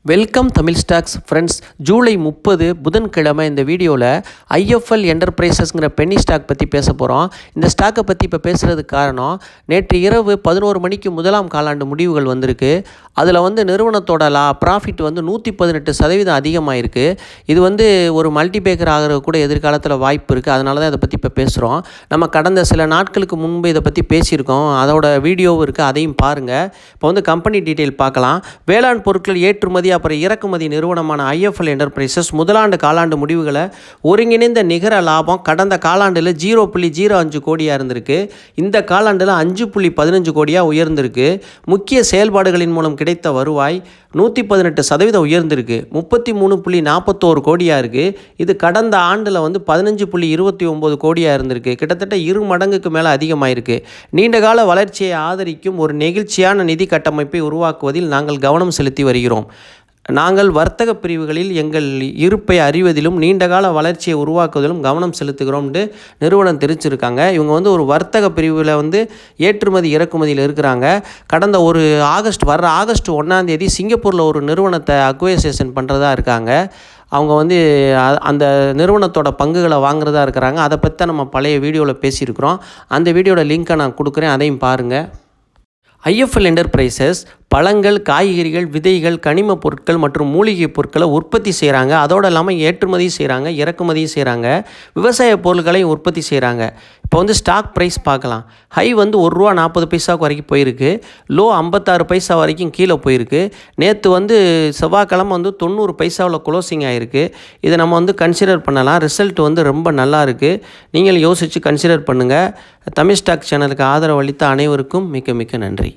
Welcome Tamil stocks friends. July 30 புதன்கிழமை இந்த வீடியோவில் ஐஎஃப்எல் என்டர்பிரைசஸ்ங்கிற பென்னி ஸ்டாக் பற்றி பேச போகிறோம். இந்த ஸ்டாக்கை பற்றி இப்போ பேசுகிறதுக்கு காரணம், நேற்று இரவு 11 மணிக்கு முதலாம் காலாண்டு முடிவுகள் வந்திருக்கு. அதில் நிறுவனத்தோட ப்ராஃபிட் 118% அதிகமாகிருக்கு. இது ஒரு மல்டிபேக்கர் ஆகிறது கூட எதிர்காலத்தில் வாய்ப்பு இருக்குது. அதனால தான் இதை பற்றி இப்போ பேசுகிறோம். நம்ம கடந்த சில நாட்களுக்கு முன்பு இதை பற்றி பேசியிருக்கோம். அதோட வீடியோவும் இருக்குது, அதையும் பாருங்கள். இப்போ கம்பெனி டீட்டெயில் பார்க்கலாம். வேளாண் பொருட்கள் ஏற்றுமதி அப்புறம் இறக்குமதி நிறுவனமான ஐஎஃப்எல் என்டர்பிரைசஸ் முதலாண்டு காலாண்டு முடிவுகளை ஒருங்கிணைந்த நிகர லாபம் கடந்த காலாண்டில் 0.05 கோடியாக இருந்திருக்கு. இந்த காலாண்டில் 5.15 கோடியாக உயர்ந்திருக்கு. முக்கிய செயல்பாடுகளின் மூலம் கிடைத்த வருவாய் 118% உயர்ந்திருக்கு. 33.41 கோடியாக இருக்குது. இது கடந்த ஆண்டில் 15.29 கோடியாக இருந்திருக்கு. கிட்டத்தட்ட 2 மடங்குக்கு மேலே அதிகமாயிருக்கு. நீண்டகால வளர்ச்சியை ஆதரிக்கும் ஒரு நெகிழ்ச்சியான நிதி கட்டமைப்பை உருவாக்குவதில் நாங்கள் கவனம் செலுத்தி வருகிறோம். நாங்கள் வர்த்தக பிரிவுகளில் எங்கள் இருப்பை அறிவதிலும் நீண்டகால வளர்ச்சியை உருவாக்குவதிலும் கவனம் செலுத்துகிறோம்னு நிறுவனம் தெரிவிச்சிருக்காங்க. இவங்க ஒரு வர்த்தக பிரிவில் ஏற்றுமதி இறக்குமதியில் இருக்கிறாங்க. கடந்த வர்ற ஆகஸ்ட் 1 சிங்கப்பூரில் ஒரு நிறுவனத்தை அக்வைசேஷன் பண்ணுறதா இருக்காங்க. அவங்க அந்த நிறுவனத்தோட பங்குகளை வாங்குறதா இருக்கிறாங்க. அதை பற்றி நம்ம பழைய வீடியோவில் பேசியிருக்கிறோம். அந்த வீடியோட லிங்க்கை நான் கொடுக்குறேன், அதையும் பாருங்கள். ஐஎஃப்எல் என்டர்பிரைசஸ் பழங்கள், காய்கறிகள், விதைகள், கனிம பொருட்கள் மற்றும் மூலிகை பொருட்களை உற்பத்தி செய்கிறாங்க. அதோடு இல்லாமல் ஏற்றுமதியும் செய்கிறாங்க, இறக்குமதியும் செய்கிறாங்க. விவசாய பொருட்களையும் உற்பத்தி செய்கிறாங்க. இப்போ ஸ்டாக் ப்ரைஸ் பார்க்கலாம். ஹை ₹1.40 வரைக்கும் போயிருக்கு. லோ 56 பைசா வரைக்கும் கீழே போயிருக்கு. நேற்று செவ்வாய்க்கிழமை 90 பைசாவில் க்ளோசிங் ஆகிருக்கு. இதை நம்ம கன்சிடர் பண்ணலாம். ரிசல்ட் ரொம்ப நல்லா இருக்குது. நீங்கள் யோசித்து கன்சிடர் பண்ணுங்கள். தமிழ் ஸ்டாக் சேனலுக்கு ஆதரவு அளித்த அனைவருக்கும் மிக்க மிக்க நன்றி.